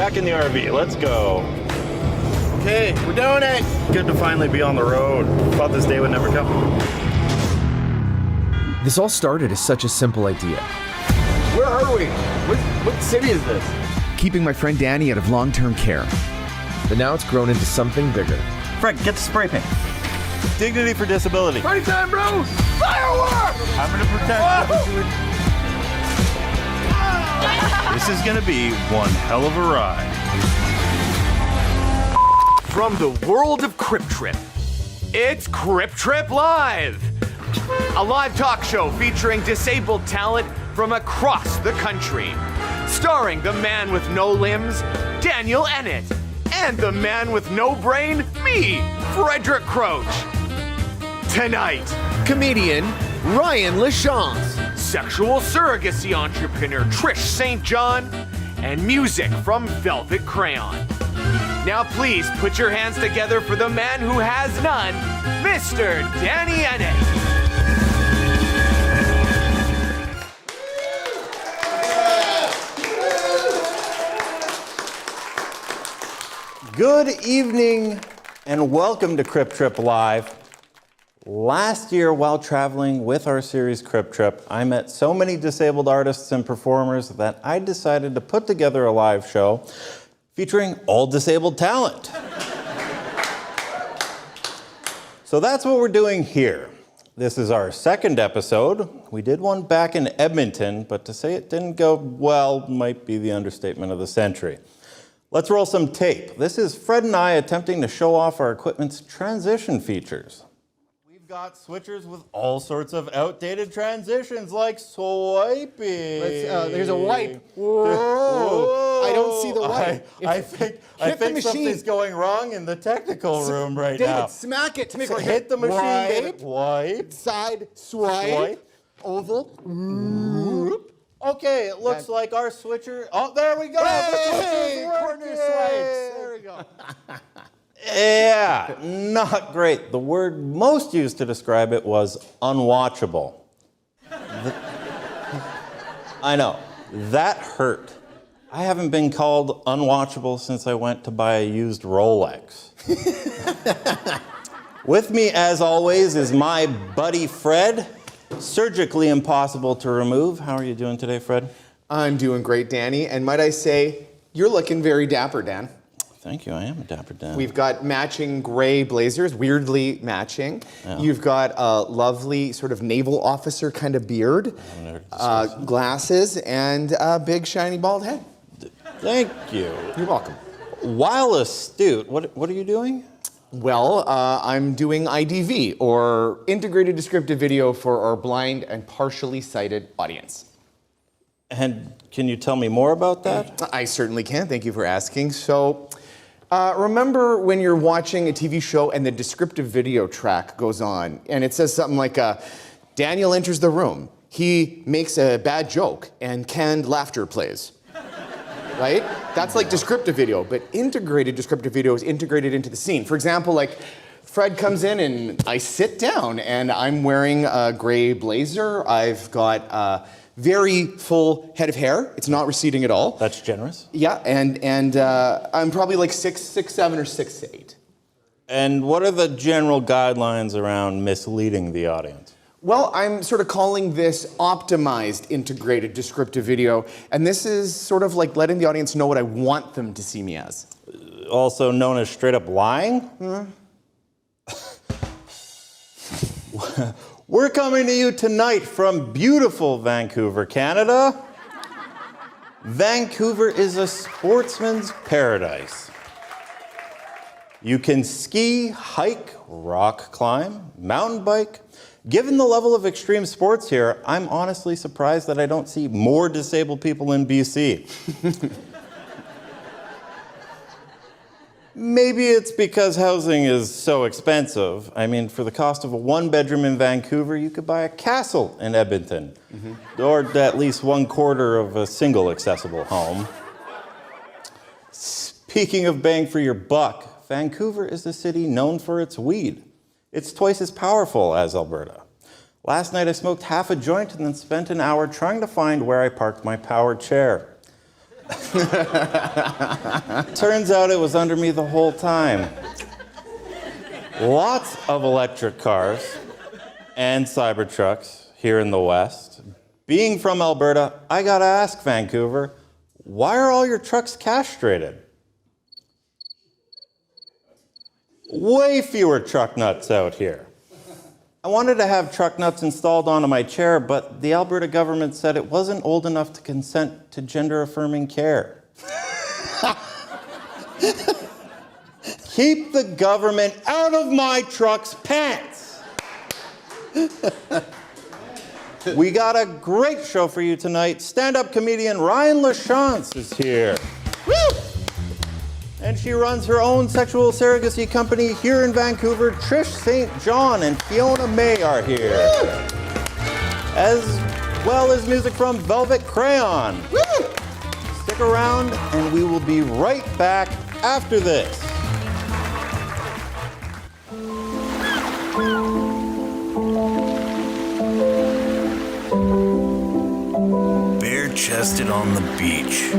back in the RV. Let's go. Okay, we're doing it. Good to finally be on the road. Thought this day would never come. This all started as such a simple idea. Where are we? What city is this? Keeping my friend Danny out of long-term care. But now it's grown into something bigger. Fred, get the spray paint. Dignity for disability. Party time, bro! Fireworks! I'm gonna protect you. This is gonna be one hell of a ride. From the world of Crip Trip, it's Crip Trip Live! A live talk show featuring disabled talent from across the country. Starring the man with no limbs, Daniel Ennett, and the man with no brain, me, Frederick Croach. Tonight, comedian Ryan Lachance, sexual surrogacy entrepreneur Trish St. and music from Velvet Crayon. Now please put your hands together for the man who has none, Mr. Danny Ennett. Good evening and welcome to Crip Trip Live. Last year, while traveling with our series Crip Trip, I met so many disabled artists and performers that I decided to put together a live show featuring all disabled talent. So that's what we're doing here. This is our second episode. We did one back in Edmonton, but to say it didn't go well might be the understatement of the century. Let's roll some tape. This is Fred and I attempting to show off our equipment's transition features. We've got switchers with all sorts of outdated transitions, like swiping. There's a wipe. Whoa. I don't see the wipe. I think something's going wrong in the technical room right now. David, smack it to make it hit the machine, wipe, David. Wipe. Side, swipe. Oval. Okay, it looks like our switcher. Oh, there we go. Hey, corner swipes. There we go. Yeah, not great. The word most used to describe it was unwatchable. I know, that hurt. I haven't been called unwatchable since I went to buy a used Rolex. With me, as always, is my buddy Fred. Surgically impossible to remove. How are you doing today, Fred? I'm doing great, Danny. And might I say, you're looking very dapper, Dan. Thank you, I am a dapper Dan. We've got matching gray blazers, weirdly matching. Yeah. You've got a lovely sort of naval officer kind of beard, glasses, and a big shiny bald head. Thank you. You're welcome. While astute, what are you doing? Well, I'm doing IDV, or Integrated Descriptive Video for our blind and partially sighted audience. And can you tell me more about that? I certainly can, thank you for asking. So, remember when you're watching a TV show and the descriptive video track goes on, and it says something like, Daniel enters the room, he makes a bad joke, and canned laughter plays. Right? That's like descriptive video, but integrated descriptive video is integrated into the scene. For example, like Fred comes in and I sit down and I'm wearing a gray blazer. I've got a very full head of hair. It's not receding at all. That's generous. Yeah, and I'm probably like 6'7" or 6'8". And what are the general guidelines around misleading the audience? Well, I'm sort of calling this optimized integrated descriptive video, and this is sort of like letting the audience know what I want them to see me as. Also known as straight up lying? We're coming to you tonight from beautiful Vancouver, Canada. Vancouver is a sportsman's paradise. You can ski, hike, rock climb, mountain bike. Given the level of extreme sports here, I'm honestly surprised that I don't see more disabled people in BC. Maybe it's because housing is so expensive. I mean, for the cost of a one-bedroom in Vancouver, you could buy a castle in Edmonton, or at least 1/4 of a single accessible home. Speaking of bang for your buck, Vancouver is a city known for its weed. It's twice as powerful as Alberta. Last night I smoked half a joint and then spent an hour trying to find where I parked my powered chair. Turns out it was under me the whole time. Lots of electric cars and Cybertrucks here in the West. Being from Alberta, I gotta ask Vancouver, why are all your trucks castrated? Way fewer truck nuts out here. I wanted to have truck nuts installed onto my chair, but the Alberta government said it wasn't old enough to consent to gender-affirming care. Keep the government out of my truck's pants. We got a great show for you tonight. Stand-up comedian Ryan Lachance is here. Woo! And she runs her own sexual surrogacy company here in Vancouver. Trish St. John and Fiona May are here. Woo! As well as music from Velvet Crayon. Woo! Stick around and we will be right back after this. Bare-chested on the beach.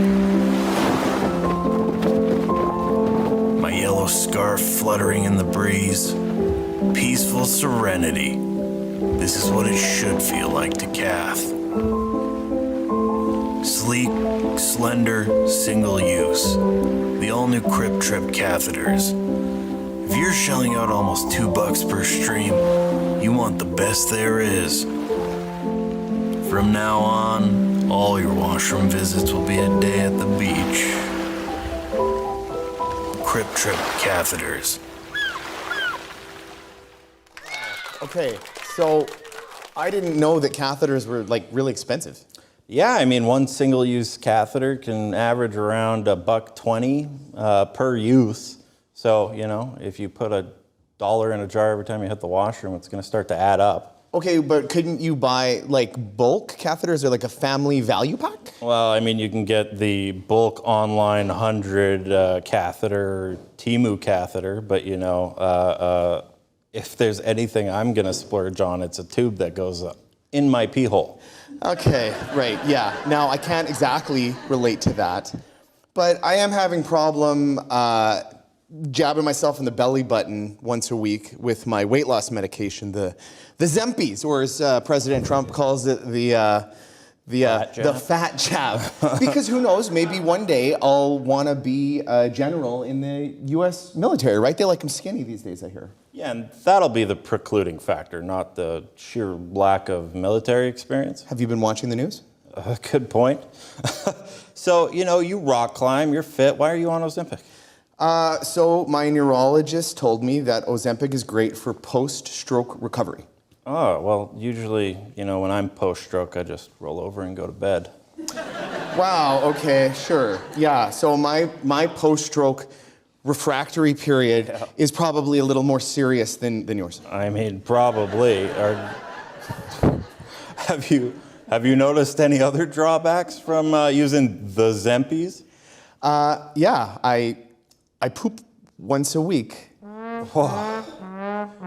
My yellow scarf fluttering in the breeze. Peaceful serenity. This is what it should feel like to Kath. Sleek, slender, single use. The all-new Crip catheters. If you're shelling out almost $2 per stream, you want the best there is. From now on, all your washroom visits will be a day at the beach. Crip catheters. Okay, so I didn't know that catheters were like really expensive. Yeah, I mean, one single-use catheter can average around $1.20 per use. So, you know, if you put $1 in a jar every time you hit the washroom, it's going to start to add up. Okay, but couldn't you buy like bulk catheters or like a family value pack? Well, I mean, you can get the bulk online 100 catheter, Temu catheter, but you know, if there's anything I'm going to splurge on, it's a tube that goes up in my pee hole. Okay, right, yeah. Now, I can't exactly relate to that, but I am having problem jabbing myself in the belly button once a week with my weight loss medication, the Zempies, or as President Trump calls it, the fat jab. Because who knows, maybe one day I'll want to be a general in the U.S. military, right? They like them skinny these days, I hear. Yeah, and that'll be the precluding factor, not the sheer lack of military experience. Have you been watching the news? Good point. So, you know, you rock climb, you're fit. Why are you on Ozempic? So my neurologist told me that Ozempic is great for post-stroke recovery. Oh, well, usually, you know, when I'm post-stroke, I just roll over and go to bed. Wow, okay, sure. Yeah, so my post-stroke refractory period is probably a little more serious than yours. I mean, probably. Have you noticed any other drawbacks from using the Zempies? Yeah, I poop once a week.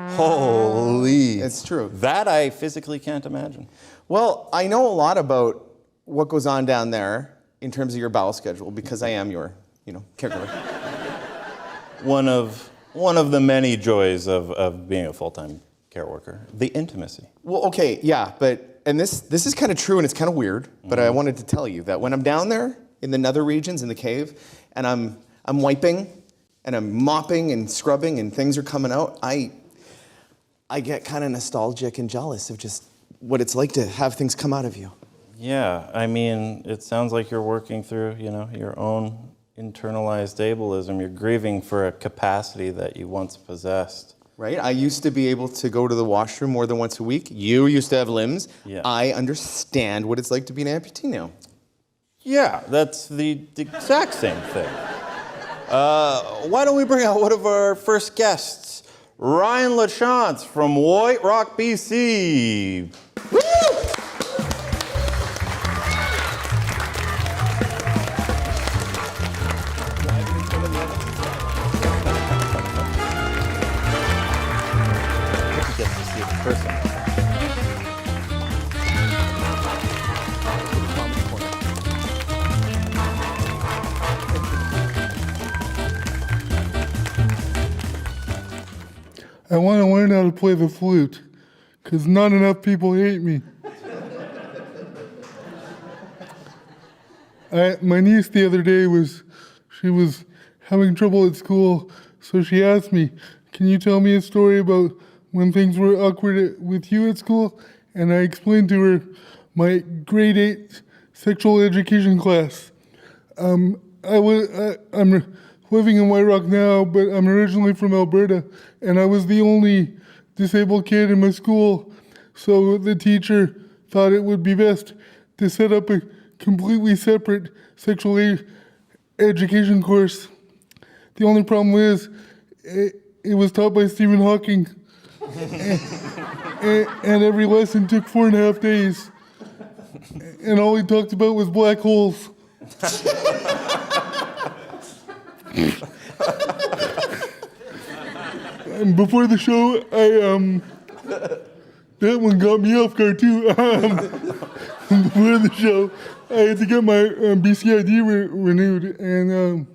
Holy. It's true. That I physically can't imagine. Well, I know a lot about what goes on down there in terms of your bowel schedule because I am your, caregiver. One of the many joys of being a full-time care worker, the intimacy. Well, okay, yeah, and this is kind of true and it's kind of weird, but I wanted to tell you that when I'm down there in the nether regions in the cave and I'm wiping and I'm mopping and scrubbing and things are coming out, I get kind of nostalgic and jealous of just what it's like to have things come out of you. Yeah, I mean, it sounds like you're working through, your own internalized ableism. You're grieving for a capacity that you once possessed. Right? I used to be able to go to the washroom more than once a week. You used to have limbs. Yeah. I understand what it's like to be an amputee now. Yeah, that's the exact same thing. Why don't we bring out one of our first guests, Ryan Lachance from White Rock, BC. Woo! He gets to see it in person. I want to learn how to play the flute, because not enough people hate me. My niece the other day she was having trouble at school, so she asked me, can you tell me a story about when things were awkward with you at school? And I explained to her my grade 8 sexual education class. I'm living in White Rock now, but I'm originally from Alberta, and I was the only disabled kid in my school, so the teacher thought it would be best to set up a completely separate sexual education course. The only problem is, it was taught by Stephen Hawking, and every lesson took 4.5 days, and all he talked about was black holes. And before the show, that one got me off guard too. Before the show, I had to get my BCID renewed, and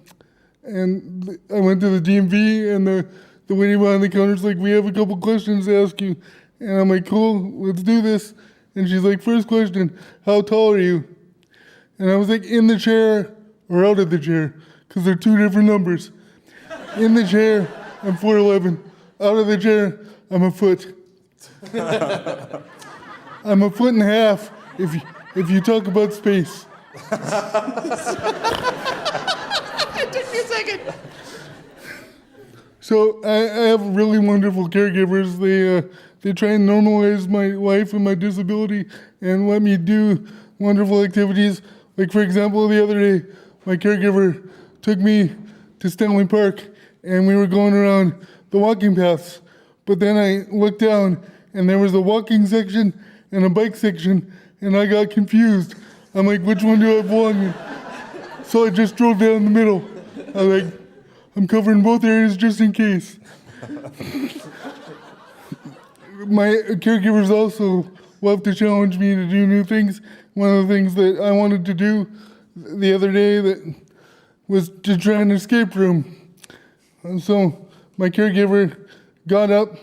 I went to the DMV, and the lady behind the counter's like, we have a couple questions to ask you. And I'm like, cool, let's do this. And she's like, first question, how tall are you? And I was like, in the chair or out of the chair, because they're two different numbers. In the chair, I'm 4'11". Out of the chair, I'm a foot. I'm a 1.5 feet if you talk about space. It took me a second. So I have really wonderful caregivers. They try and normalize my life and my disability and let me do wonderful activities. Like, for example, the other day, my caregiver took me to Stanley Park, and we were going around the walking paths. But then I looked down, and there was a walking section and a bike section, and I got confused. I'm like, which one do I belong in? So I just drove down the middle. I'm covering both areas just in case. My caregivers also love to challenge me to do new things. One of the things that I wanted to do the other day was to try an escape room. And so my caregiver got up,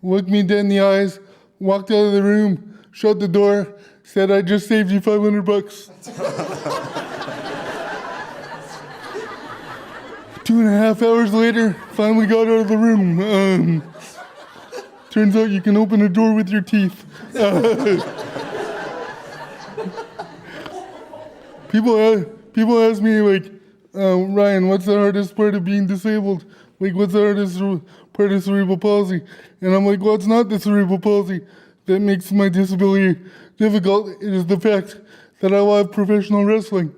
looked me dead in the eyes, walked out of the room, shut the door, said, I just saved you $500. 2.5 hours later, finally got out of the room. Turns out you can open a door with your teeth. People ask me, like, Ryan, what's the hardest part of being disabled? Like, what's the hardest part of cerebral palsy? And I'm like, well, it's not the cerebral palsy that makes my disability difficult. It is the fact that I love professional wrestling.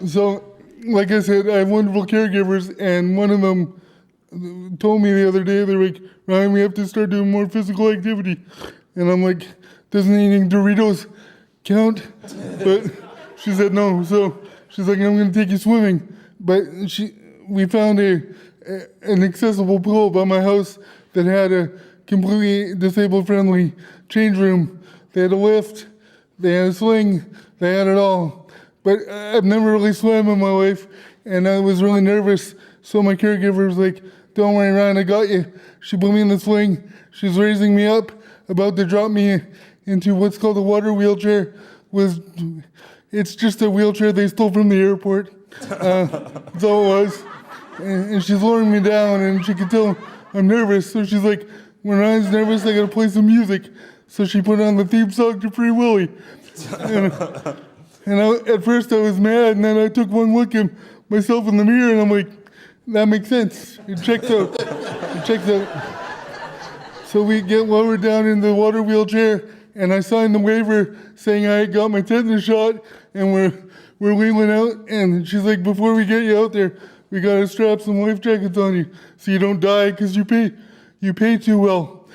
So, like I said, I have wonderful caregivers, and one of them told me the other day, they're like, Ryan, we have to start doing more physical activity. And I'm like, doesn't eating Doritos count? But she said no. So she's like, I'm going to take you swimming. But we found an accessible pool by my house that had a completely disabled-friendly change room. They had a lift, they had a sling, they had it all. But I've never really swam in my life, and I was really nervous. So my caregiver was like, don't worry, Ryan, I got you. She put me in the sling. She's raising me up, about to drop me into what's called a water wheelchair. It's just a wheelchair they stole from the airport. That's all it was. And she's lowering me down, and she could tell I'm nervous. So she's like, when Ryan's nervous, I gotta play some music. So she put on the theme song to Free Willy. And at first I was mad, and then I took one look at myself in the mirror, and I'm like, that makes sense. It checks out. It checks out. So we get lowered down in the water wheelchair, and I signed the waiver saying I got my tetanus shot, and we're wheeling out, and she's like, before we get you out there, we gotta strap some life jackets on you so you don't die because you pay too well.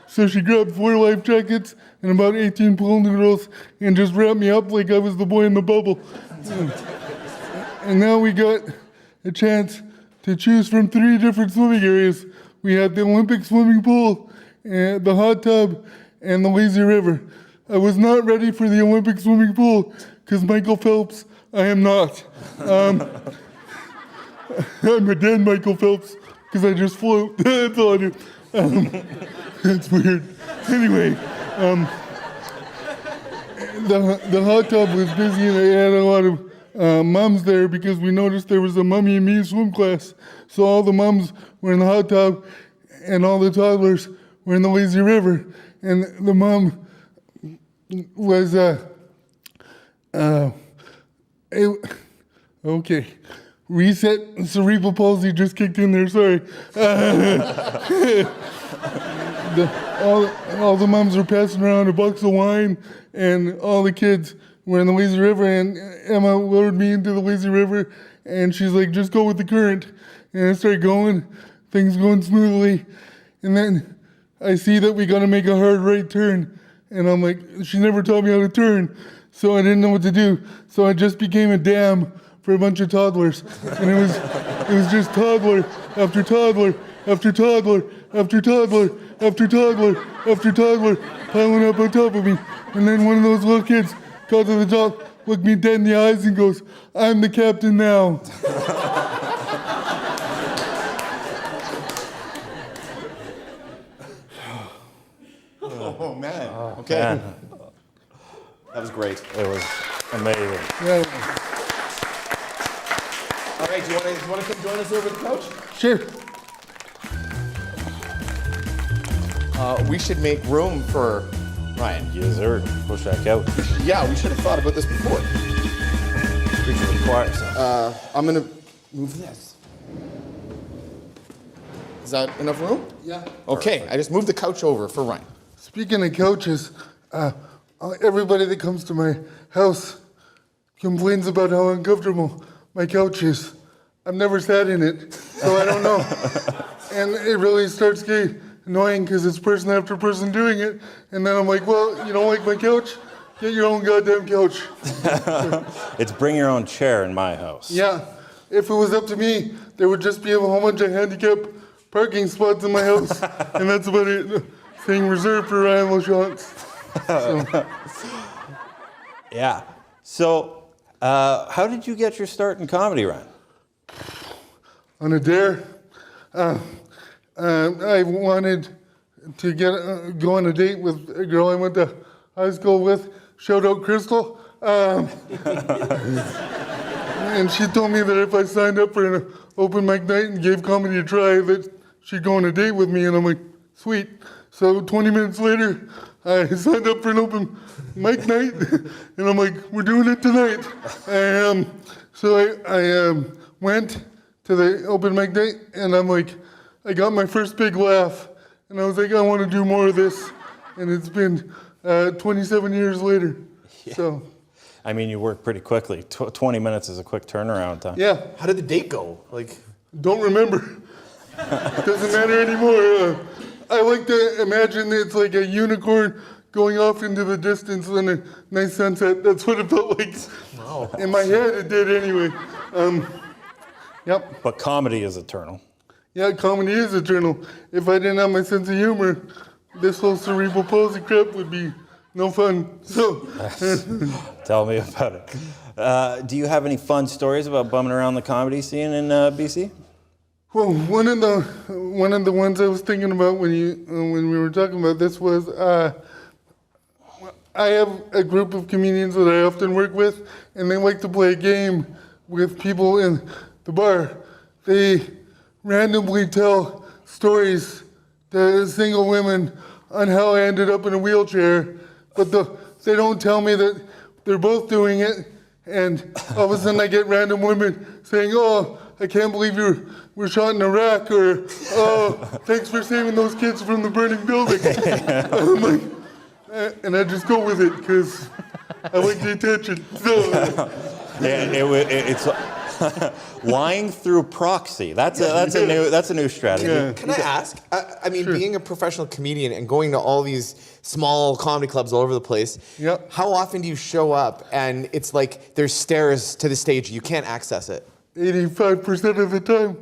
So she grabbed 4 life jackets and about 18 pool noodles and just wrapped me up like I was the boy in the bubble. And now we got a chance to choose from 3 different swimming areas. We had the Olympic swimming pool, and the hot tub, and the lazy river. I was not ready for the Olympic swimming pool because Michael Phelps, I am not. I'm a dead Michael Phelps because I just float. That's all I do. It's weird. Anyway, the hot tub was busy and I had a lot of moms there because we noticed there was a Mummy and Me swim class. So all the moms were in the hot tub and all the toddlers were in the lazy river. And the mom was, okay. Reset cerebral palsy just kicked in there, sorry. All the moms were passing around a box of wine, and all the kids were in the lazy river, and Emma lured me into the lazy river, and she's like, just go with the current. And I started going, things going smoothly, and then I see that we gotta make a hard right turn, and I'm like, she never taught me how to turn, so I didn't know what to do. So I just became a dam for a bunch of toddlers, and it was just toddler after toddler after toddler after toddler after toddler after toddler piling up on top of me. And then one of those little kids got to the top, looked me dead in the eyes and goes, I'm the captain now. Oh, man. Okay. Man, That was great. it was amazing. Yeah, All right, do you want to come join us over the couch? sure. We should make room for Ryan. Yes, sir. Push that couch. Yeah, we should have thought about this before. Preach to the choir. So. I'm going to move this. Is that enough room? Yeah. Okay, I just moved the couch over for Ryan. Speaking of couches, everybody that comes to my house complains about how uncomfortable my couch is. I've never sat in it, so I don't know. And it really starts getting annoying because it's person after person doing it. And then I'm like, well, you don't like my couch? Get your own goddamn couch. It's bring your own chair in my house. Yeah, if it was up to me, there would just be a whole bunch of handicap parking spots in my house. And that's about it. Saying reserved for Ryan Lachance. Yeah. So, how did you get your start in comedy, Ryan? On a dare. I wanted to go on a date with a girl I went to high school with. Shout out Crystal. And she told me that if I signed up for an open mic night and gave comedy a try, that she'd go on a date with me. And I'm like, sweet. So 20 minutes later, I signed up for an open mic night. And I'm like, we're doing it tonight. So I went to the open mic night, and I'm like, I got my first big laugh, and I was like, I want to do more of this, and it's been 27 years later, so. I mean, you work pretty quickly. 20 minutes is a quick turnaround time. Yeah, How did the date go? Like, don't remember. Doesn't matter anymore. I like to imagine it's like a unicorn going off into the distance and a nice sunset. That's what it felt like. Wow. In my head, it did anyway. Yep. But comedy is eternal. Yeah, comedy is eternal. If I didn't have my sense of humor, this whole cerebral palsy crap would be no fun. So, Tell me about it. Do you have any fun stories about bumming around the comedy scene in BC? well, one of the ones I was thinking about when we were talking about this was I have a group of comedians that I often work with, and they like to play a game with people in the bar. They randomly tell stories to single women on how I ended up in a wheelchair, but they don't tell me that they're both doing it, and all of a sudden I get random women saying, oh, I can't believe you were shot in Iraq, or oh, thanks for saving those kids from the burning building. I'm like, and I just go with it because I like the attention. So, It's lying through proxy. That's a new strategy. yeah. Can I ask? I mean, being a professional comedian and going to all these small comedy clubs all over the place, Yep. how often do you show up and it's like there's stairs to the stage, you can't access it? 85% of the time.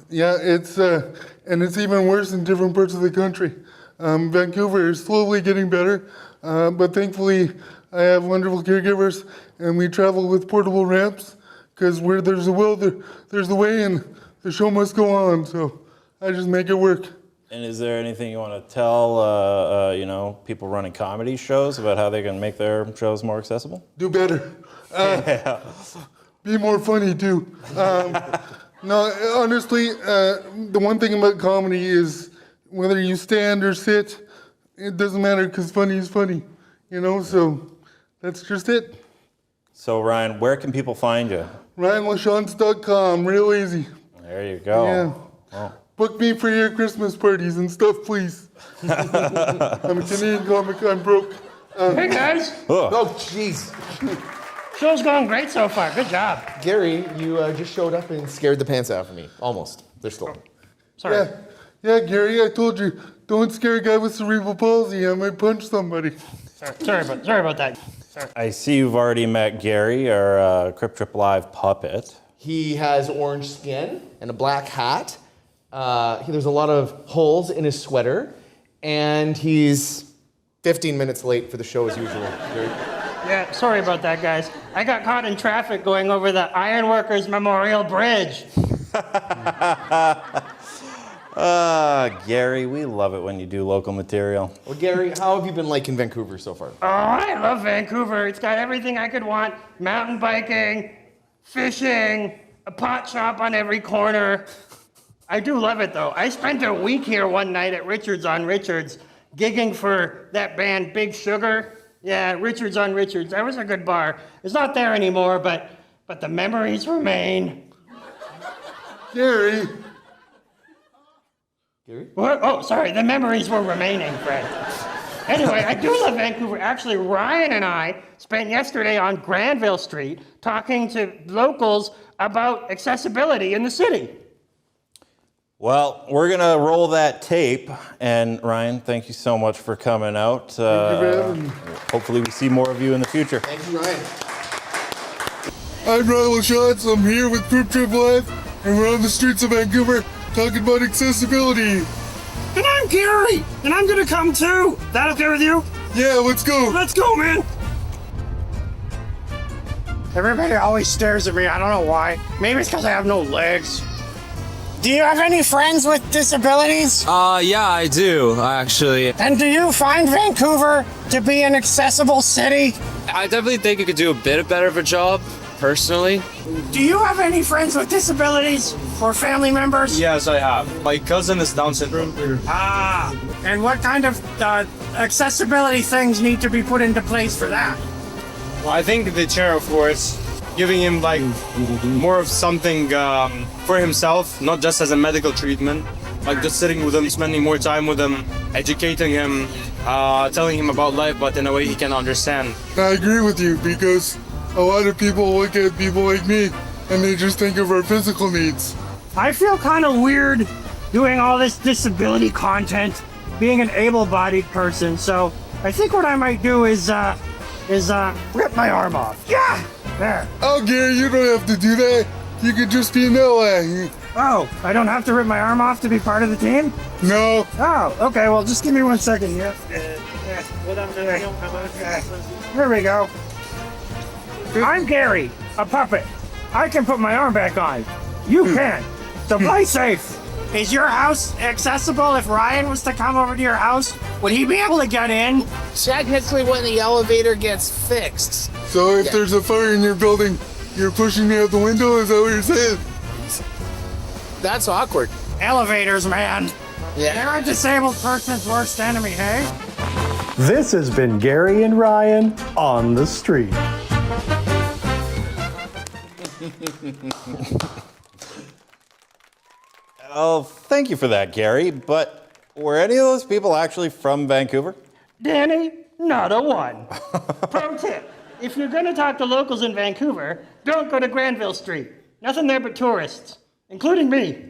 Yeah, it's and it's even worse in different parts of the country. Vancouver is slowly getting better, but thankfully I have wonderful caregivers, and we travel with portable ramps, because where there's a will, there's a way, and the show must go on, so I just make it work. And is there anything you want to tell, people running comedy shows about how they can make their shows more accessible? Do better. Be more funny, too. No, honestly, the one thing about comedy is whether you stand or sit, it doesn't matter because funny is funny, so that's just it. So, Ryan, where can people find you? RyanLachance.com, real easy. There you go. Yeah. Well. Book me for your Christmas parties and stuff, please. I'm a Canadian comic, I'm broke. Hey guys, Oh, jeez. show's going great so far. Good job. Gary, you just showed up and scared the pants out of me. Almost. They're still. Sorry. Yeah, Gary, I told you, don't scare a guy with cerebral palsy. I might punch somebody. Sorry about that. Sorry. I see you've already met Gary, our Crip Trip Live puppet. He has orange skin and a black hat. There's a lot of holes in his sweater. And he's 15 minutes late for the show as usual. Gary. Yeah, sorry about that, guys. I got caught in traffic going over the Ironworkers Memorial Bridge. Gary, we love it when you do local material. Well, Gary, how have you been liking Vancouver so far? Oh, I love Vancouver. It's got everything I could want. Mountain biking, fishing, a pot shop on every corner. I do love it, though. I spent a week here one night at Richards on Richards, gigging for that band Big Sugar. Yeah, Richards on Richards. That was a good bar. It's not there anymore, but the memories remain. Gary. Gary? What? Oh, sorry. The memories were remaining, Fred. Anyway, I do love Vancouver. Actually, Ryan and I spent yesterday on Granville Street talking to locals about accessibility in the city. Well, we're going to roll that tape. And Ryan, thank you so much for coming out. Thank you for having me. Hopefully we see more of you in the future. Thank you, Ryan. I'm Ryan Lachance. I'm here with Crip Trip Live, and we're on the streets of Vancouver talking about accessibility. And I'm Gary, and I'm gonna come too. That okay with you? Yeah, let's go. Let's go, man. Everybody always stares at me. I don't know why. Maybe it's because I have no legs. Do you have any friends with disabilities? Yeah, I do, actually. And do you find Vancouver to be an accessible city? I definitely think it could do a bit better of a job, personally. Do you have any friends with disabilities or family members? Yes, I have. My cousin is Down syndrome. Ah, and what kind of accessibility things need to be put into place for that? Well, I think the chair, of course, giving him like more of something for himself, not just as a medical treatment. Like just sitting with him, spending more time with him, educating him, telling him about life, but in a way he can understand. I agree with you because a lot of people look at people like me and they just think of our physical needs. I feel kind of weird doing all this disability content, being an able-bodied person. So I think what I might do is rip my arm off. Yeah, there. Oh, Gary, you don't have to do that. You could just be an ally. Oh, I don't have to rip my arm off to be part of the team? No. Oh, okay. Well, just give me 1 second here. There we go. I'm Gary, a puppet. I can put my arm back on. You can't. So play safe. Is your house accessible? If Ryan was to come over to your house, would he be able to get in? Technically, when the elevator gets fixed. So if there's a fire in your building, you're pushing me out the window? Is that what you're saying? That's awkward. Elevators, man. Yeah. They're a disabled person's worst enemy, hey? This has been Gary and Ryan on the street. Oh, thank you for that, Gary. But were any of those people actually from Vancouver? Danny, not a one. Pro tip, if you're going to talk to locals in Vancouver, don't go to Granville Street. Nothing there but tourists, including me.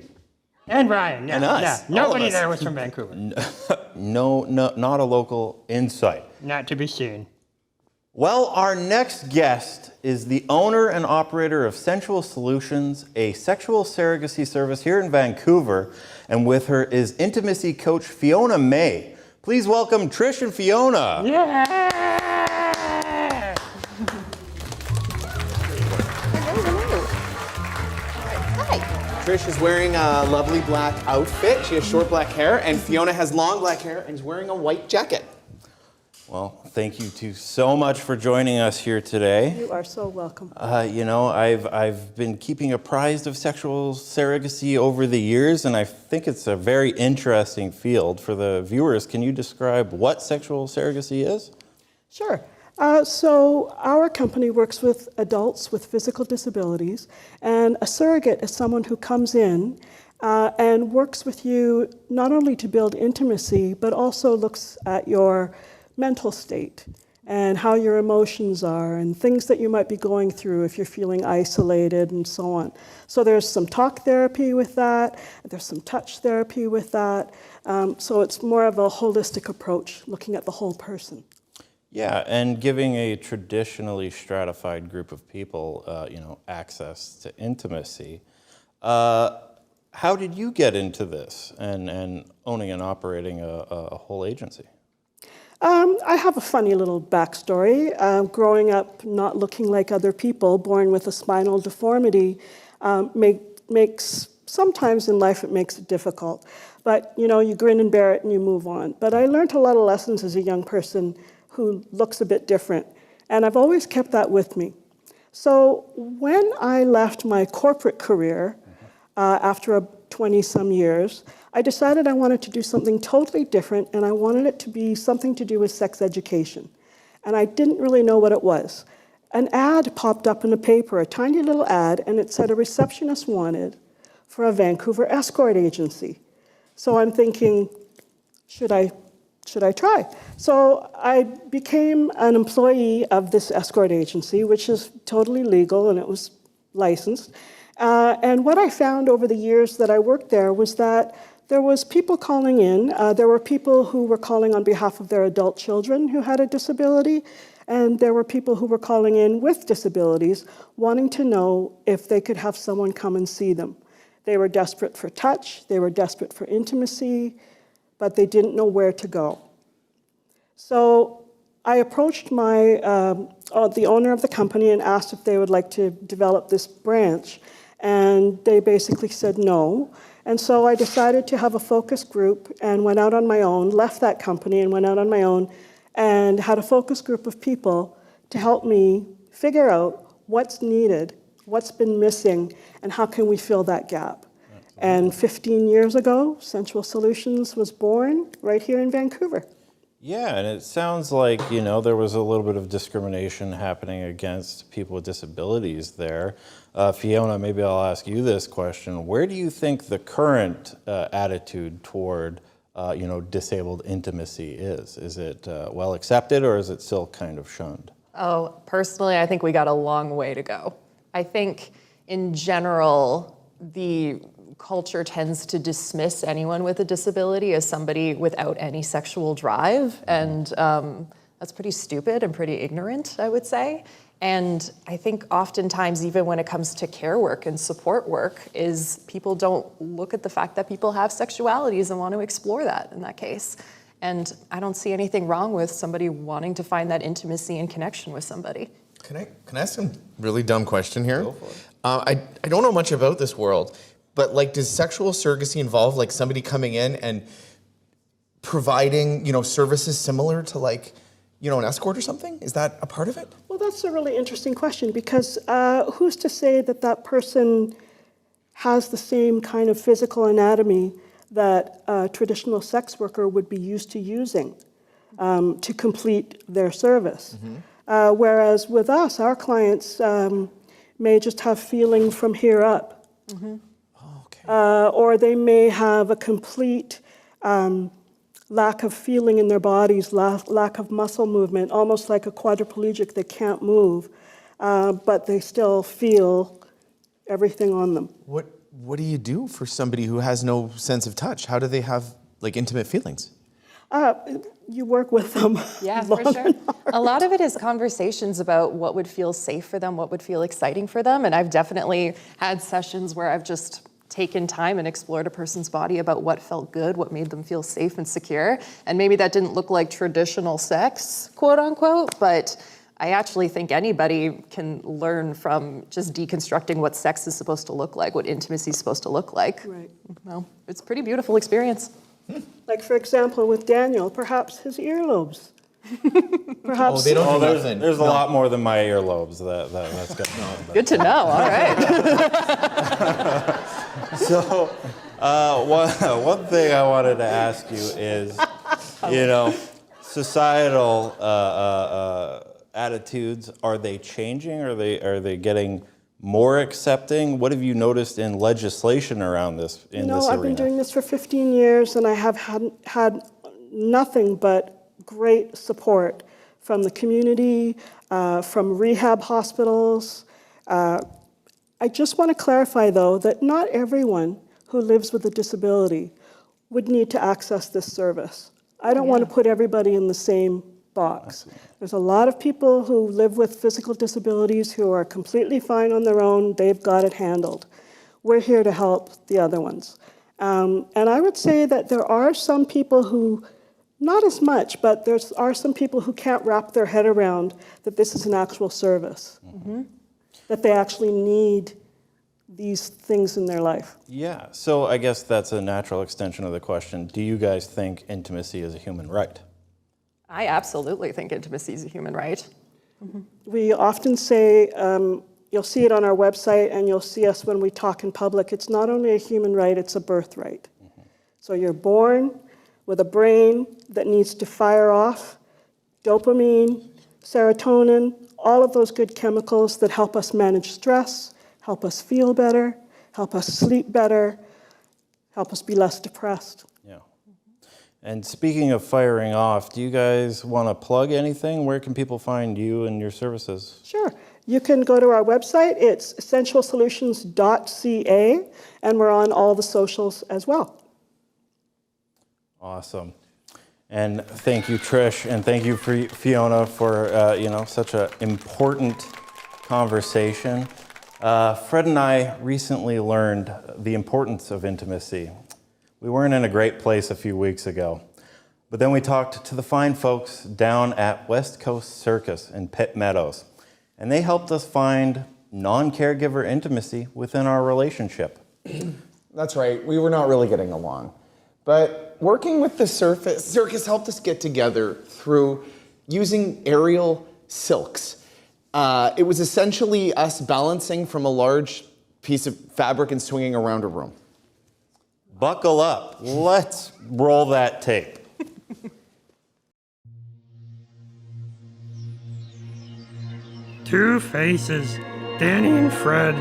And Ryan. Yeah, And us. Yeah, All of nobody us. there was from Vancouver. No, not a local in sight. Not to be seen. Well, our next guest is the owner and operator of Sensual Solutions, a sexual surrogacy service here in Vancouver. And with her is intimacy coach Fiona May. Please welcome Trish and Fiona. Yeah! Trish is wearing a lovely black outfit. She has short black hair, and Fiona has long black hair and is wearing a white jacket. Well, thank you two so much for joining us here today. You are so welcome. You know, I've been keeping apprised of sexual surrogacy over the years, and I think it's a very interesting field. For the viewers, can you describe what sexual surrogacy is? Sure. So our company works with adults with physical disabilities, and a surrogate is someone who comes in and works with you not only to build intimacy, but also looks at your mental state and how your emotions are and things that you might be going through if you're feeling isolated and so on. So there's some talk therapy with that, there's some touch therapy with that. So it's more of a holistic approach, looking at the whole person. Yeah, and giving a traditionally stratified group of people, you know, access to intimacy. How did you get into this and owning and operating a whole agency? I have a funny little backstory. Growing up not looking like other people, born with a spinal deformity, makes sometimes in life it makes it difficult. But you know, you grin and bear it and you move on. But I learned a lot of lessons as a young person who looks a bit different, and I've always kept that with me. So when I left my corporate career after 20-some years, I decided I wanted to do something totally different, and I wanted it to be something to do with sex education. And I didn't really know what it was. An ad popped up in the paper, a tiny little ad, and it said a receptionist wanted for a Vancouver escort agency. So I'm thinking, should I try? So I became an employee of this escort agency, which is totally legal, and it was licensed. And what I found over the years that I worked there was that there was people calling in. There were people who were calling on behalf of their adult children who had a disability, and there were people who were calling in with disabilities, wanting to know if they could have someone come and see them. They were desperate for touch, they were desperate for intimacy, but they didn't know where to go. So I approached the owner of the company and asked if they would like to develop this branch, and they basically said no. And so I decided to have a focus group and went out on my own, left that company and went out on my own and had a focus group of people to help me figure out what's needed, what's been missing, and how can we fill that gap. And 15 years ago, Sensual Solutions was born right here in Vancouver. Yeah, and it sounds like, you know, there was a little bit of discrimination happening against people with disabilities there. Fiona, maybe I'll ask you this question. Where do you think the current attitude toward, you know, disabled intimacy is? Is it well accepted, or is it still kind of shunned? Oh, personally, I think we got a long way to go. I think in general, the culture tends to dismiss anyone with a disability as somebody without any sexual drive, and that's pretty stupid and pretty ignorant, I would say. And I think oftentimes, even when it comes to care work and support work, is people don't look at the fact that people have sexualities and want to explore that in that case. And I don't see anything wrong with somebody wanting to find that intimacy and connection with somebody. Can I ask a really dumb question here? Go for it. I don't know much about this world, but like, does sexual surrogacy involve like somebody coming in and providing, you know, services similar to like, you know, an escort or something? Is that a part of it? Well, that's a really interesting question, because who's to say that that person has the same kind of physical anatomy that a traditional sex worker would be used to using to complete their service? Mm-hmm. Whereas with us, our clients may just have feeling from here up. Mm-hmm. Or they may have a complete lack of feeling in their bodies, lack of muscle movement, almost like a quadriplegic. They can't move, but they still feel everything on them. What do you do for somebody who has no sense of touch? How do they have like intimate feelings? You work with them. Yeah, for sure. A lot of it is conversations about what would feel safe for them, what would feel exciting for them. And I've definitely had sessions where I've just taken time and explored a person's body about what felt good, what made them feel safe and secure. And maybe that didn't look like traditional sex, quote unquote, but I actually think anybody can learn from just deconstructing what sex is supposed to look like, what intimacy is supposed to look like. Right. Well, it's a pretty beautiful experience. Like, for example, with Daniel, perhaps his earlobes. Perhaps. Oh, they don't do nothing. There's a lot more than my earlobes that's going on. Good to know, all right. So, one thing I wanted to ask you is, societal attitudes, are they changing? Are they getting more accepting? What have you noticed in legislation around this this arena? I've been doing this for 15 years, and I have had nothing but great support from the community, from rehab hospitals. I just want to clarify, though, that not everyone who lives with a disability would need to access this service. I don't want to put everybody in the same box. There's a lot of people who live with physical disabilities who are completely fine on their own. They've got it handled. We're here to help the other ones. And I would say that there are some people who, not as much, but there are some people who can't wrap their head around that this is an actual service, that they actually need these things in their life. Yeah, so I guess that's a natural extension of the question. Do you guys think intimacy is a human right? I absolutely think intimacy is a human right. We often say, you'll see it on our website and you'll see us when we talk in public, it's not only a human right, it's a birthright. So you're born with a brain that needs to fire off dopamine, serotonin, all of those good chemicals that help us manage stress, help us feel better, help us sleep better, help us be less depressed. Yeah. And speaking of firing off, do you guys want to plug anything? Where can people find you and your services? Sure. You can go to our website. It's essentialsolutions.ca, and we're on all the socials as well. Awesome. And thank you, Trish, and thank you, Fiona, for such an important conversation. Fred and I recently learned the importance of intimacy. We weren't in a great place a few weeks ago, but then we talked to the fine folks down at West Coast Circus in Pitt Meadows, and they helped us find non-caregiver intimacy within our relationship. That's right, we were not really getting along. But working with the circus helped us get together through using aerial silks. It was essentially us balancing from a large piece of fabric and swinging around a room. Buckle up. Let's roll that tape. Two faces, Danny and Fred,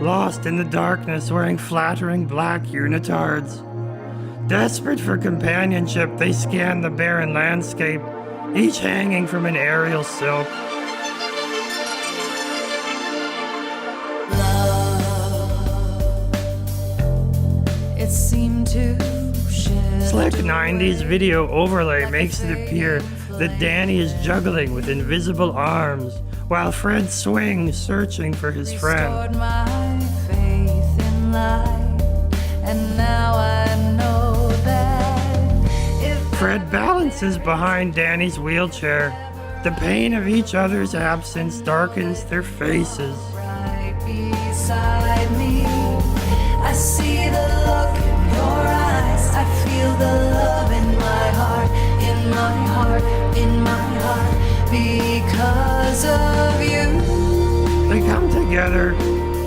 lost in the darkness wearing flattering black unitards. Desperate for companionship, they scan the barren landscape, each hanging from an aerial silk. It seemed to Slick 90s video overlay makes it appear that Danny is juggling with invisible arms, while Fred swings, searching for his friend. restored my faith in life, and now I know that if Fred balances behind Danny's wheelchair. The pain of each other's absence darkens their faces. right beside me, I see the look in your eyes. I feel the love in my heart, in my heart, in my heart, because of you. They come together,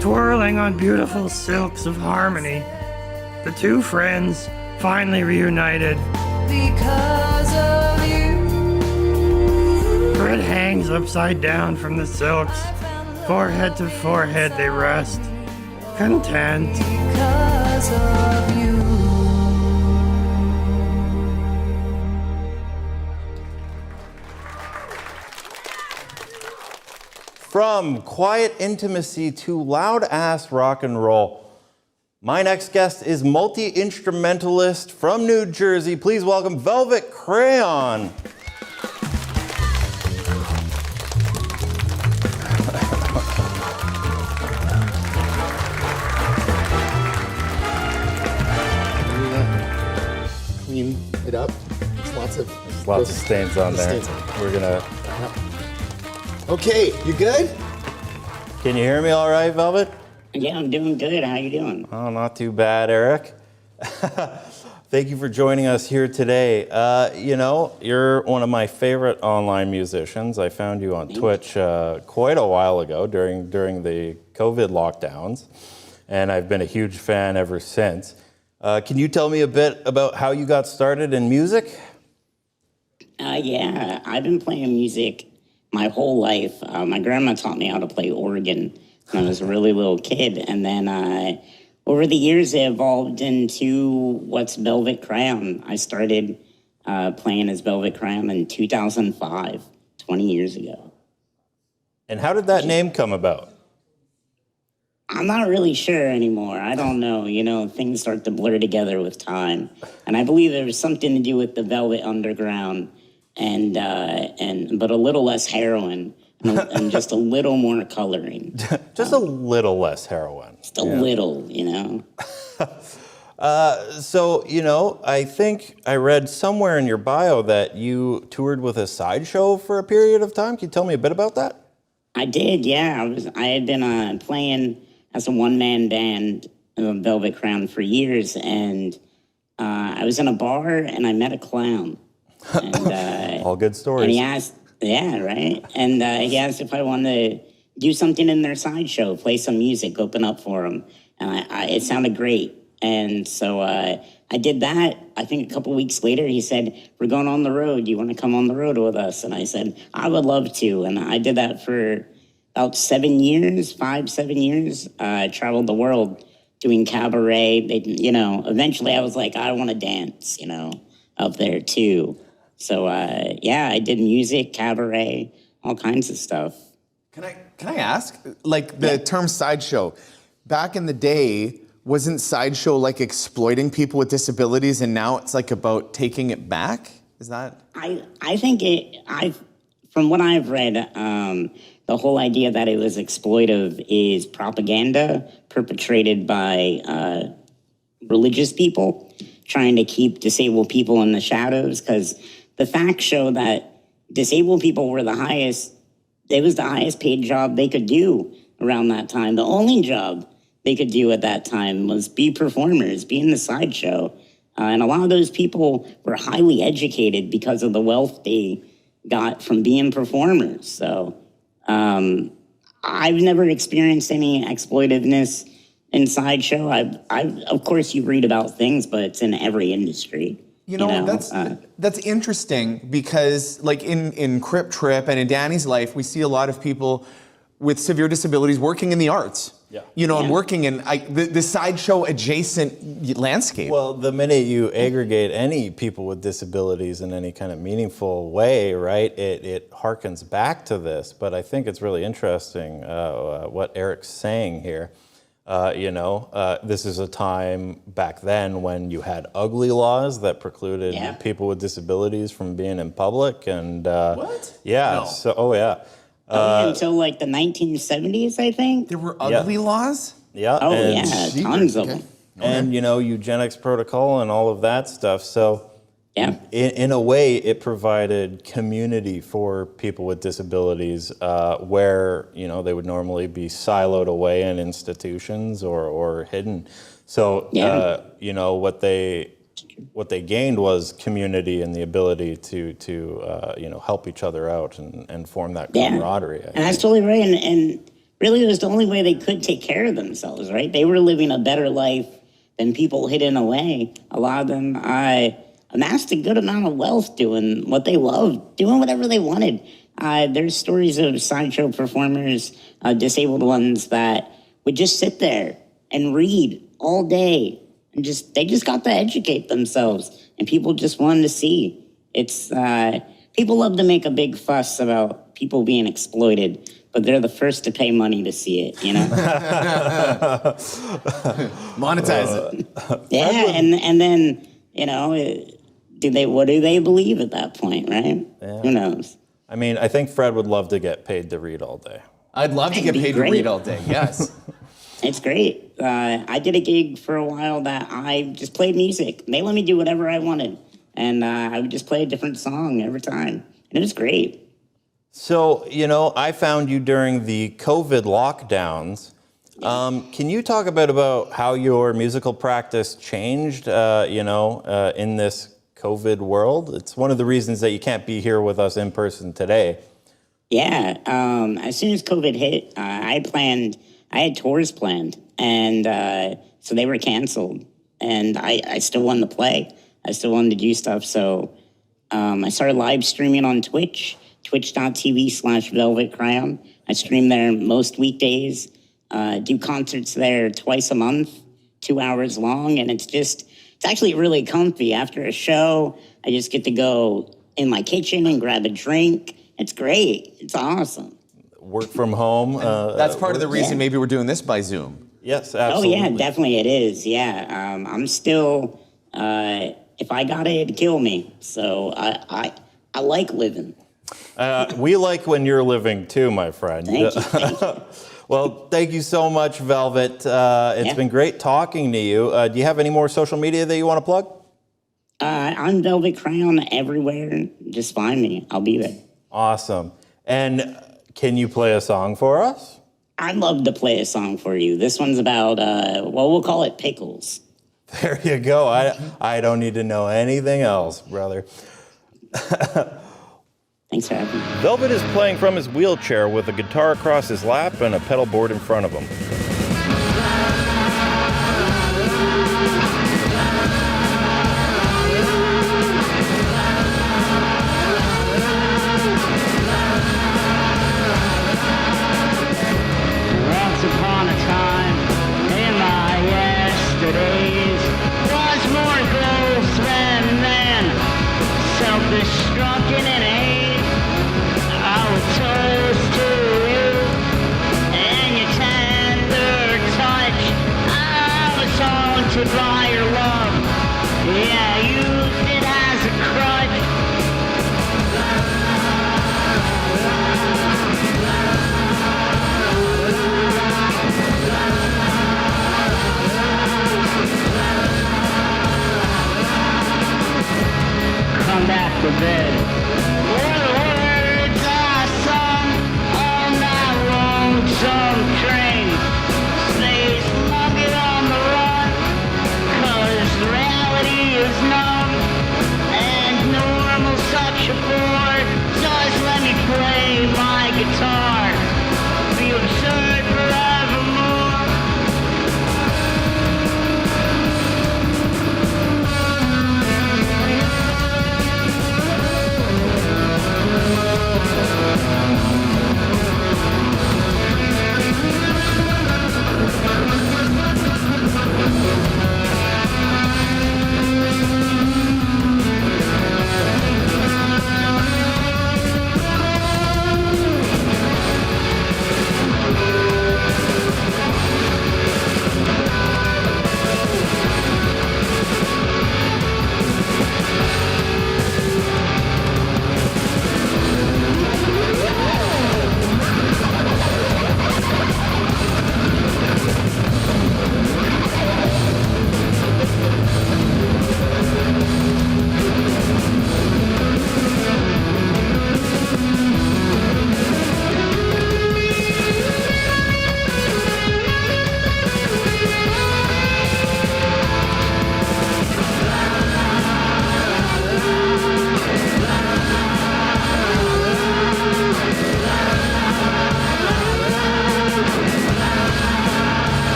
twirling on beautiful silks of harmony. The two friends finally reunited. Because of you. Fred hangs upside down from the silks. Forehead to forehead they rest, content. Because of you. From quiet intimacy to loud-ass rock and roll, my next guest is multi-instrumentalist from New Jersey. Please welcome Velvet Crayon. Clean it up. There's lots of Lots of stains on there. stains on it. We're gonna Okay, you good? Can you hear me all right, Velvet? Yeah, I'm doing good. How you doing? Oh, not too bad, Eric. Thank you for joining us here today. You're one of my favorite online musicians. I found you on Twitch quite a while ago during the COVID lockdowns, and I've been a huge fan ever since. Can you tell me a bit about how you got started in music? Yeah, I've been playing music my whole life. My grandma taught me how to play organ when I was a really little kid, and then over the years it evolved into what's Velvet Crayon. I started playing as Velvet Crayon in 2005, 20 years ago. And how did that name come about? I'm not really sure anymore. I don't know. Things start to blur together with time. And I believe there was something to do with the Velvet Underground but a little less heroin and just a little more coloring. Just a little less heroin. Just a little, I think I read somewhere in your bio that you toured with a sideshow for a period of time. Can you tell me a bit about that? I did, yeah. I had been playing as a one-man band of Velvet Crayon for years, and I was in a bar and I met a clown. And, all good stories. And he asked, yeah, right. And he asked if I wanted to do something in their sideshow, play some music, open up for him, and it sounded great. And so I did that. I think a couple weeks later, he said, "We're going on the road. You want to come on the road with us?" And I said, "I would love to." And I did that for about 7 years, 7 years. I traveled the world doing cabaret. Eventually I was like, I want to dance, up there too. So I did music, cabaret, all kinds of stuff. Can I ask, like the term sideshow, back in the day, wasn't sideshow like exploiting people with disabilities, and now it's like about taking it back? Is that? I think from what I've read, the whole idea that it was exploitive is propaganda perpetrated by religious people trying to keep disabled people in the shadows, because the facts show that disabled people were the highest paid job they could do around that time. The only job they could do at that time was be performers, be in the sideshow. And a lot of those people were highly educated because of the wealth they got from being performers. So I've never experienced any exploitiveness in sideshow. Of course, you read about things, but it's in every industry. That's interesting because, like in Crip Trip and in Danny's life, we see a lot of people with severe disabilities working in the arts. And working in the sideshow adjacent landscape. Well, the minute you aggregate any people with disabilities in any kind of meaningful way, right, it harkens back to this. But I think it's really interesting what Eric's saying here. This is a time back then when you had ugly laws that precluded people with disabilities from being in public. And what? Yeah. No. So, yeah. Until like the 1970s, I think. There were ugly laws? Yeah. Oh, yeah, tons of them. And, eugenics protocol and all of that stuff. So, in a way, it provided community for people with disabilities where, they would normally be siloed away in institutions or hidden. So, what they gained was community and the ability to help each other out and form that camaraderie. And that's totally right. And really, it was the only way they could take care of themselves, right? They were living a better life than people hidden away. A lot of them amassed a good amount of wealth doing what they loved, doing whatever they wanted. There's stories of sideshow performers, disabled ones, that would just sit there and read all day. And they just got to educate themselves, and people just wanted to see. It's people love to make a big fuss about people being exploited, but they're the first to pay money to see it. Monetize it. Yeah, and then what do they believe at that point, right? Yeah. Who knows? I mean, I think Fred would love to get paid to read all day. I'd love to get paid to read all day. Yes. It's great. I did a gig for a while that I just played music. They let me do whatever I wanted. And I would just play a different song every time. And it was great. So, I found you during the COVID lockdowns. Can you talk a bit about how your musical practice changed, in this COVID world? It's one of the reasons that you can't be here with us in person today. Yeah, as soon as COVID hit, I had tours planned, and so they were canceled. And I still wanted to play. I still wanted to do stuff. So I started live streaming on Twitch, twitch.tv/Velvet Crayon. I stream there most weekdays, do concerts there twice a month, 2 hours long. And it's actually really comfy. After a show, I just get to go in my kitchen and grab a drink. It's great. It's awesome. Work from home. That's part of the reason maybe we're doing this by Zoom. Yes, absolutely. Oh, yeah, definitely it is. Yeah. I'm still, if I got it, it'd kill me. So I like living. We like when you're living too, my friend. Thank you. Well, thank you so much, Velvet. It's been great talking to you. Do you have any more social media that you want to plug? I'm Velvet Crayon everywhere. Just find me. I'll be there. Awesome. And can you play a song for us? I'd love to play a song for you. This one's about, we'll call it pickles. There you go. I don't need to know anything else, brother. Thanks for having me. Velvet is playing from his wheelchair with a guitar across his lap and a pedal board in front of him. Once upon a time, in my yesterdays, was more close than then, self-destructing and hate. I would toast to you and your tender touch. I was haunted by your love. Yeah, I used it as a crutch. Come back to bed. What words I sung on that lonesome train. Stay slugging on the run, 'cause reality is numb and normal such a bore. Just let me play my guitar, be absurd forevermore. 'Cause reality is numb.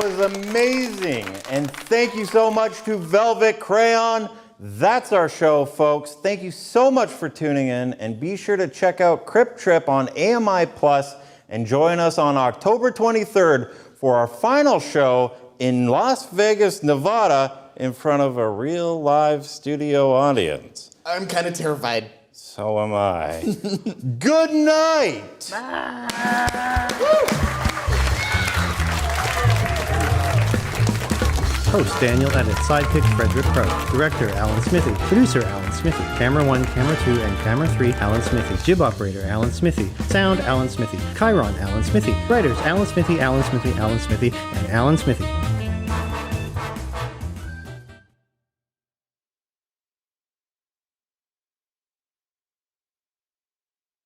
was amazing. And thank you so much to Velvet Crayon. That's our show, folks. Thank you so much for tuning in. And be sure to check out Crip Trip on AMI Plus and join us on October 23rd for our final show in Las Vegas, Nevada, in front of a real live studio audience. I'm kind of terrified. So am I. Good night. Host Daniel Edit, sidekick Frederick Crow, director Alan Smithy, producer Alan Smithy, camera 1, camera 2, and camera 3 Alan Smithy, jib operator Alan Smithy, sound Alan Smithy, Chiron Alan Smithy, writers Alan Smithy, Alan Smithy, Alan Smithy, and Alan Smithy.